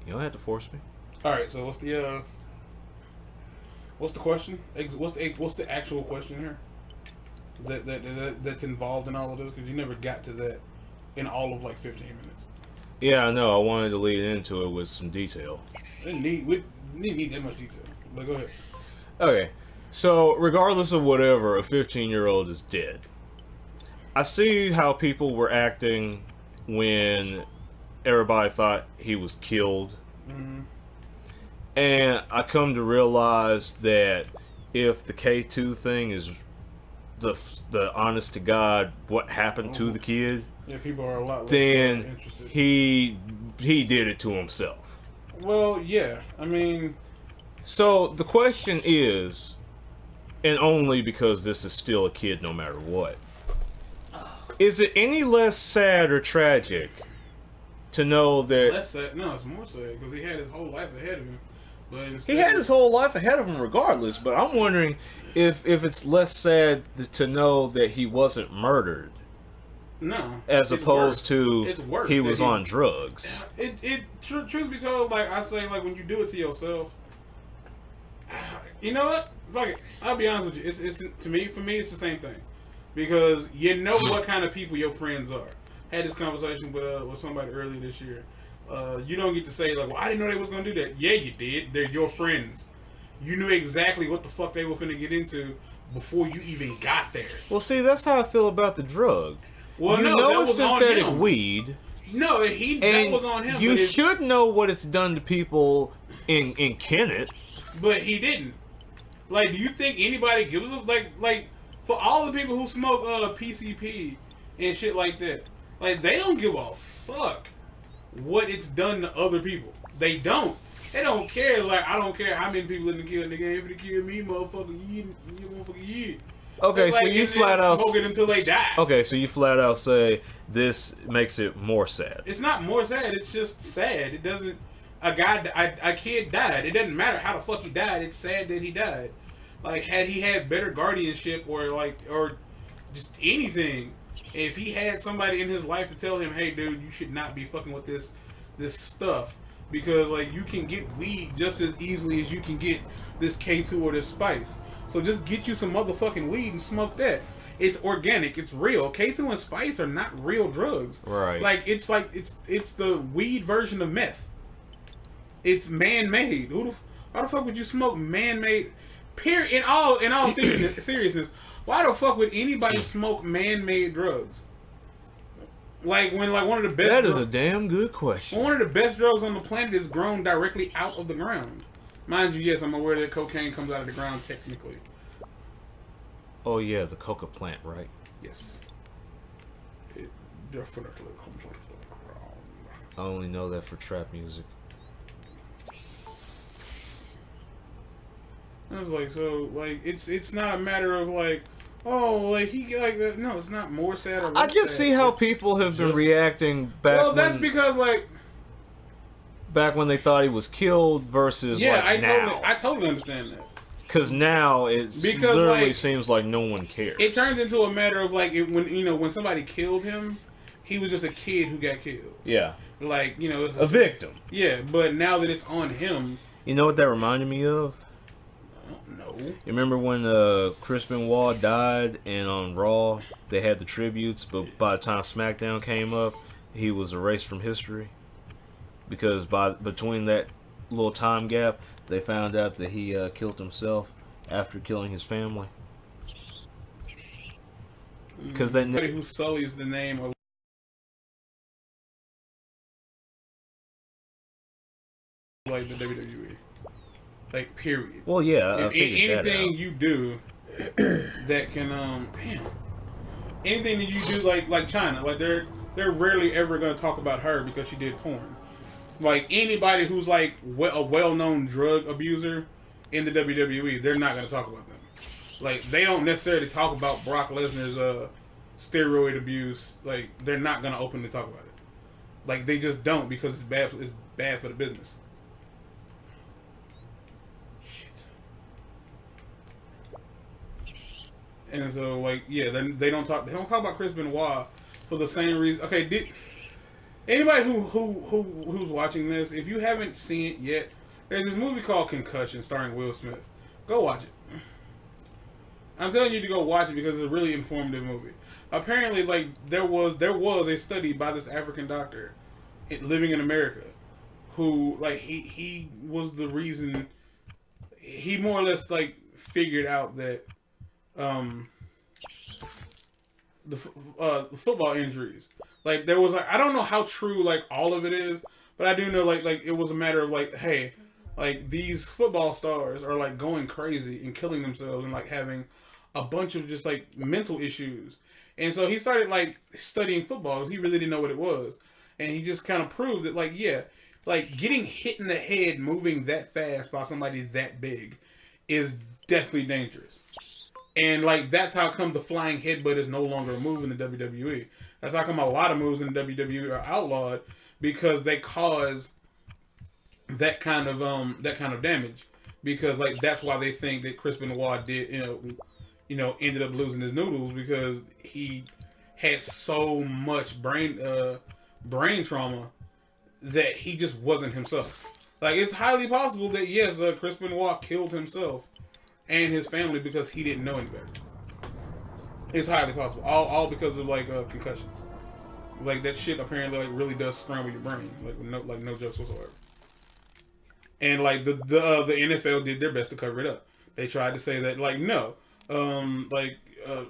You don't have to force me. All right. So what's the question? What's the actual question here? That's involved in all of this because you never got to that in all of like 15 minutes. Yeah, I know. I wanted to lead into it with some detail. We didn't need that much detail. But go ahead. Okay, so regardless of whatever, a 15-year-old is dead. I see how people were acting when everybody thought he was killed. Mm-hmm. And I come to realize that if the K2 thing is the honest to God what happened to Oh, the kid, yeah, people are a lot less then interested. he did it to himself. Well, yeah. I mean, So the question is, and only because this is still a kid no matter what, is it any less sad or tragic to know that less sad. No, it's more sad because he had his whole life ahead of him. But he instead had of his whole life ahead of him regardless? But I'm wondering if it's less sad to know that he wasn't murdered no, as it's worse. opposed to It's worse he that was on drugs. Truth be told, like I say, like when you do it to yourself, you know what? Fuck it. I'll be honest with you. It's to me, for me, it's the same thing because you know what kind of people your friends are. Had this conversation with somebody earlier this year. You don't get to say like, "Well, I didn't know they was gonna do that." Yeah, you did. They're your friends. You knew exactly what the fuck they were finna get into before you even got there. Well, see, that's how I feel about the drug. Well, You no, know that it's was on synthetic him. weed, No, that and was on him. you should know what it's done to people in Kennett. But he didn't. Like, do you think anybody gives a like for all the people who smoke PCP and shit like that? Like, they don't give a fuck what it's done to other people. They don't. They don't care. Like, I don't care how many people in the kill the game. If it kill me, motherfucker, you motherfucker, you. Okay, so Like, you and flat out smoke it until they die. Okay, so you flat out say this makes it more sad. It's not more sad. It's just sad. It doesn't. A kid died. It doesn't matter how the fuck he died. It's sad that he died. Like, had he had better guardianship or just anything, if he had somebody in his life to tell him, hey, dude, you should not be fucking with this stuff because like you can get weed just as easily as you can get this K2 or this spice. So just get you some motherfucking weed and smoke that. It's organic. It's real. K2 and spice are not real drugs. Right. Like it's the weed version of meth. It's man-made. Why the fuck would you smoke man-made? Period. In all seriousness, why the fuck would anybody smoke man-made drugs? Like when one of the best. That is a damn good question. One of the best drugs on the planet is grown directly out of the ground. Mind you, yes, I'm aware that cocaine comes out of the ground technically. Oh yeah, the coca plant, right? Yes. It definitely comes out of the ground. I only know that for trap music. I was like, so like it's not a matter of like, oh, like he like that. No, it's not more sad or less I just sad. see how people have been reacting back. Well, that's because like back when they thought he was killed versus yeah, like now. I totally understand that. Because now it literally seems like no one cares. It turns into a matter of like when somebody killed him, he was just a kid who got killed. Yeah. Like it's a victim. Yeah, but now that it's on him. You know what that reminded me of? No. You remember when Chris Benoit died and on Raw they had the tributes, but by the time SmackDown came up, he was erased from history because between that little time gap, they found out that he killed himself after killing his family. Because somebody who sullies the name of like the WWE. Like, period. Well, yeah. If anything you do that can, anything that you do, like China, like they're rarely ever gonna talk about her because she did porn. Like anybody who's like a well-known drug abuser in the WWE, they're not gonna talk about them. Like they don't necessarily talk about Brock Lesnar's steroid abuse. Like they're not gonna openly talk about it. Like they just don't because it's bad. It's bad for the business. And so, like, yeah, they don't talk. They don't talk about Chris Benoit for the same reason. Okay, Anybody who's watching this, if you haven't seen it yet, there's this movie called Concussion starring Will Smith. Go watch it. I'm telling you to go watch it because it's a really informative movie. Apparently, like there was a study by this African doctor living in America who like he was the reason he more or less like figured out that um the football injuries. Like there was like I don't know how true like all of it is, but I do know like it was a matter of like hey, like these football stars are like going crazy and killing themselves and like having a bunch of just like mental issues. And so he started like studying football because he really didn't know what it was, and he just kind of proved that like yeah, like getting hit in the head moving that fast by somebody that big is definitely dangerous. And like that's how come the flying headbutt is no longer a move in the WWE. That's how come a lot of moves in the WWE are outlawed because they cause that kind of damage. Because like that's why they think that Chris Benoit did ended up losing his noodles because he had so much brain trauma that he just wasn't himself. Like it's highly possible that yes, Chris Benoit killed himself and his family because he didn't know any better. It's highly possible. All because of like concussions. Like that shit apparently like really does scramble your brain. Like no jokes whatsoever. And like the NFL did their best to cover it up. They tried to say that like no, um, like uh,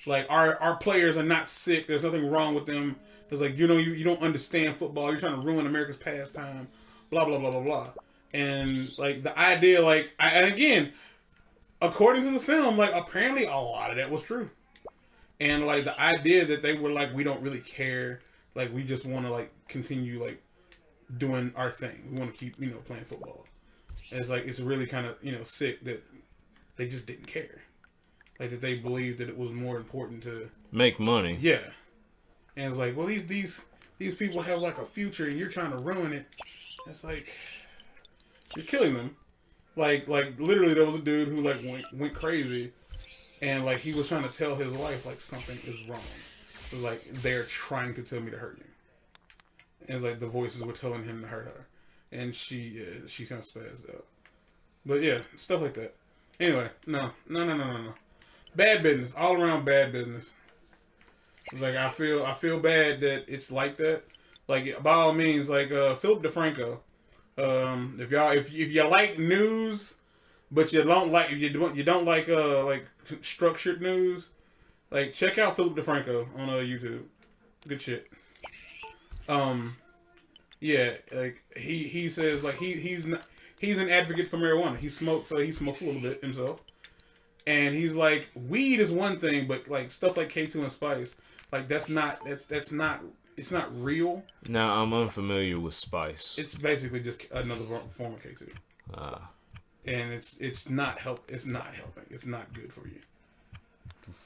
like our players are not sick. There's nothing wrong with them. It's like you don't understand football. You're trying to ruin America's pastime. Blah blah blah blah blah. And like the idea like and again according to the film like apparently a lot of that was true. And like the idea that they were like we don't really care. Like we just want to like continue like doing our thing. We want to keep playing football. And it's like it's really kind of sick that they just didn't care. Like that they believed that it was more important to make money. Yeah. And it's like, well, these people have like a future, and you're trying to ruin it. It's like you're killing them. Like literally, there was a dude who like went crazy, and like he was trying to tell his wife like something is wrong. It was like they're trying to tell me to hurt you, and like the voices were telling him to hurt her, and she kind of spazzed out. But yeah, stuff like that. Anyway, no. Bad business, all around bad business. It's like I feel bad that it's like that. Like by all means, like Philip DeFranco. If you like news, but you don't like like structured news, like check out Philip DeFranco on YouTube. Good shit. Yeah, like he says like he's an advocate for marijuana. He smokes a little bit himself. And he's like, weed is one thing, but like stuff like K2 and Spice, like that's not it's not real. Now I'm unfamiliar with Spice. It's basically just another form of K2. And it's not helping. It's not good for you.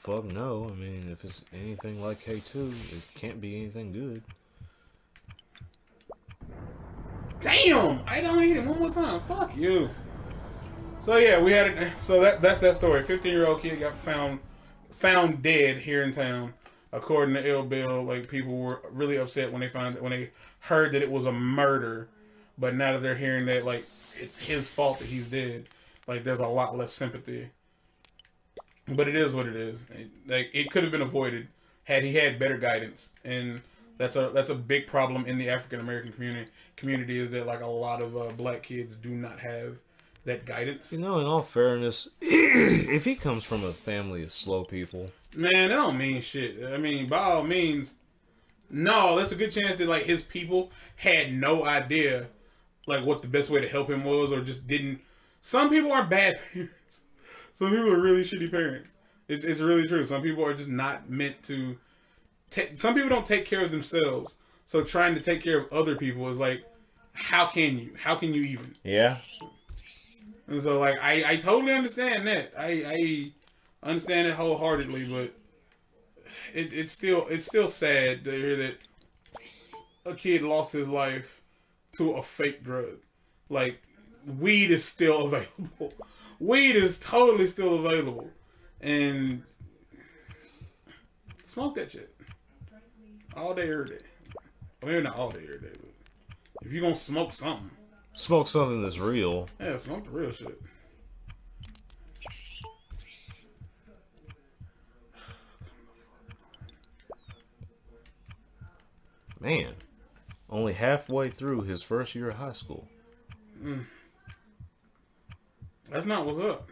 Fuck no. I mean, if it's anything like K2, it can't be anything good. Damn! I don't eat it one more time. Fuck you. So yeah, we had that's that story. 15-year-old kid got found dead here in town. According to Ill Bill, like people were really upset when they heard that it was a murder. But now that they're hearing that like it's his fault that he's dead, like there's a lot less sympathy. But it is what it is. Like it could have been avoided had he had better guidance. And that's a big problem in the African American community is that like a lot of black kids do not have that guidance. In all fairness, if he comes from a family of slow people, man, that don't mean shit. I mean, by all means, no, that's a good chance that like his people had no idea like what the best way to help him was, or just didn't. Some people are bad parents. Some people are really shitty parents. It's really true. Some people are just not meant to. Some people don't take care of themselves, so trying to take care of other people is like, how can you? How can you even? Yeah. And so, like, I totally understand that. I understand it wholeheartedly, but it's still sad to hear that a kid lost his life to a fake drug. Like, weed is still available. Weed is totally still available. And smoke that shit. All day, every day. Well, maybe not all day every day, but if you're gonna smoke something, Smoke something that's real. yeah, smoke the real shit. Man, only halfway through his first year of high school. Mm. That's not what's up.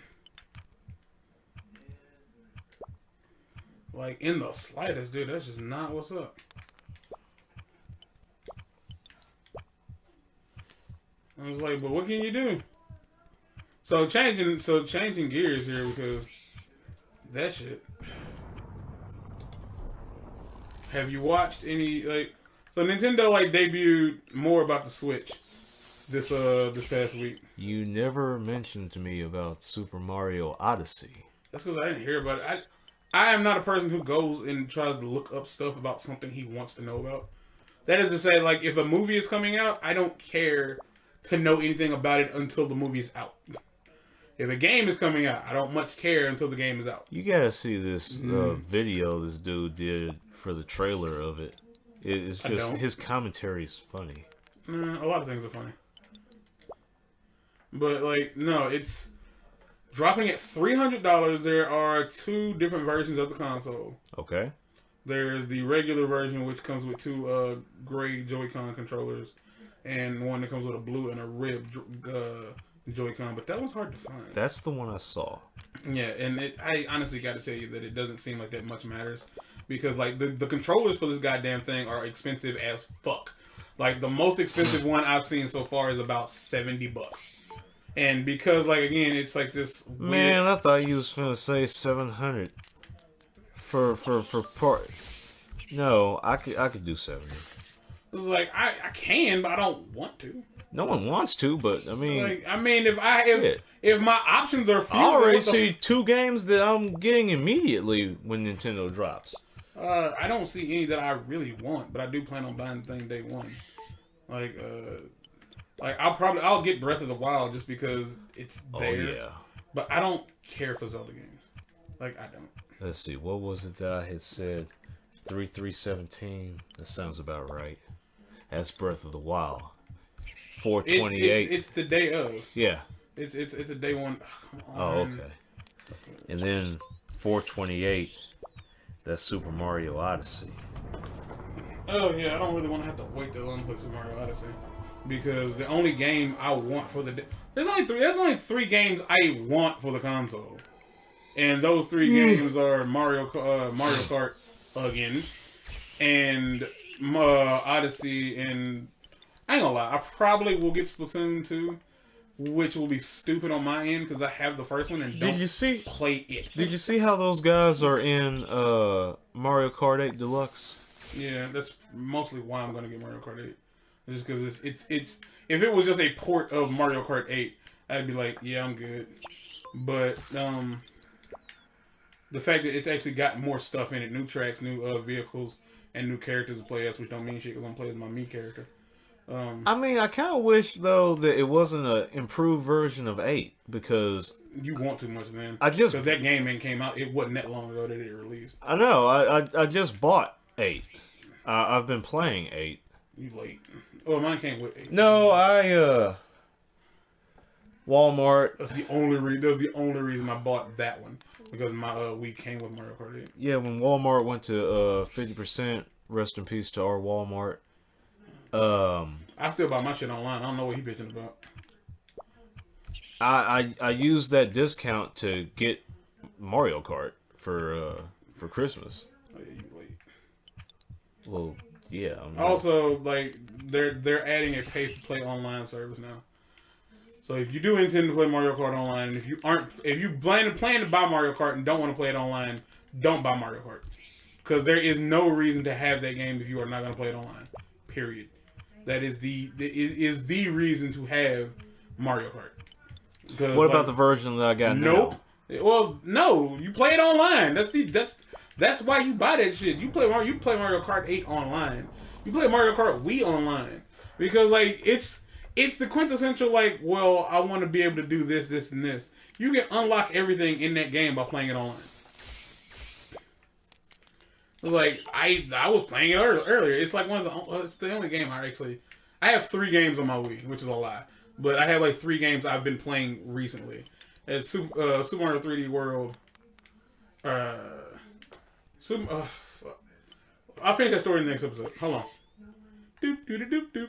Like, in the slightest, dude. That's just not what's up. I was like, but what can you do? So changing gears here because that shit. Have you watched any like? So Nintendo like debuted more about the Switch this past week. You never mentioned to me about Super Mario Odyssey. That's because I didn't hear about it. I am not a person who goes and tries to look up stuff about something he wants to know about. That is to say, like, if a movie is coming out, I don't care to know anything about it until the movie is out. If a game is coming out, I don't much care until the game is out. You gotta see this video this dude did for the trailer of it. It's just his commentary is funny. A lot of things are funny. But, like, no, it's dropping at $300. There are 2 different versions of the console. Okay. There's the regular version, which comes with 2 gray Joy-Con controllers, and one that comes with a blue and a red Joy-Con. But that was hard to find. That's the one I saw. Yeah, and I honestly got to tell you that it doesn't seem like that much matters. Because, like, the controllers for this goddamn thing are expensive as fuck. Like, the most expensive one I've seen so far is about $70. And because, like, again, it's like this weird... Man, I thought you was finna say 700 for part. No, I could do 70. It was like I can, but I don't want to. No one wants to, but I mean, like, if my options are few, I already see 2 games that I'm getting immediately when Nintendo drops. I don't see any that I really want, but I do plan on buying the thing day one. Like I'll get Breath of the Wild just because it's there. Oh yeah. But I don't care for Zelda games. Like, I don't. Let's see, what was it that I had said? 3317. That sounds about right. That's Breath of the Wild. 428. It's the day of. Yeah. It's a day one. Oh, okay. And then 428. That's Super Mario Odyssey. Oh yeah, I don't really want to have to wait that long to play Super Mario Odyssey because the only game I want for the day, there's only three games I want for the console, and those 3 games are Mario Kart again, and Odyssey, and I ain't gonna lie, I probably will get Splatoon 2, which will be stupid on my end because I have the first one and don't play it. Did you see how those guys are in Mario Kart 8 Deluxe? Yeah, that's mostly why I'm gonna get Mario Kart 8. Just because it's if it was just a port of Mario Kart 8, I'd be like, yeah, I'm good. But the fact that it's actually got more stuff in it, new tracks, new vehicles, and new characters to play as, which don't mean shit because I'm playing my Mii character. I mean, I kind of wish though that it wasn't an improved version of 8 because you want too much, man. because that game ain't came out. It wasn't that long ago that it released. I know. I just bought 8. I've been playing 8. You late? Oh, mine came with 8. No, Walmart. That's the only reason I bought that one because my Wii came with Mario Kart 8. Yeah, when Walmart went to 50%, rest in peace to our Walmart. I still buy my shit online. I don't know what he bitching about. I used that discount to get Mario Kart for Christmas. Oh, yeah, you late. Well, yeah. Also, like they're adding a pay-to-play online service now. So if you do intend to play Mario Kart online, and if you plan to buy Mario Kart and don't want to play it online, don't buy Mario Kart because there is no reason to have that game if you are not going to play it online. Period. That is the reason to have Mario Kart. What about the version that I got now? Well, no. You play it online. That's why you buy that shit. You play Mario Kart 8 online. You play Mario Kart Wii online because like it's the quintessential like, well, I want to be able to do this, this, and this. You can unlock everything in that game by playing it online. Like I was playing it earlier. It's like it's the only game I have 3 games on my Wii, which is a lot. But I have like 3 games I've been playing recently. It's Super Mario 3D World. Uh, Super, fuck. I'll finish that story in the next episode. Hold on. Doop doop doop doop.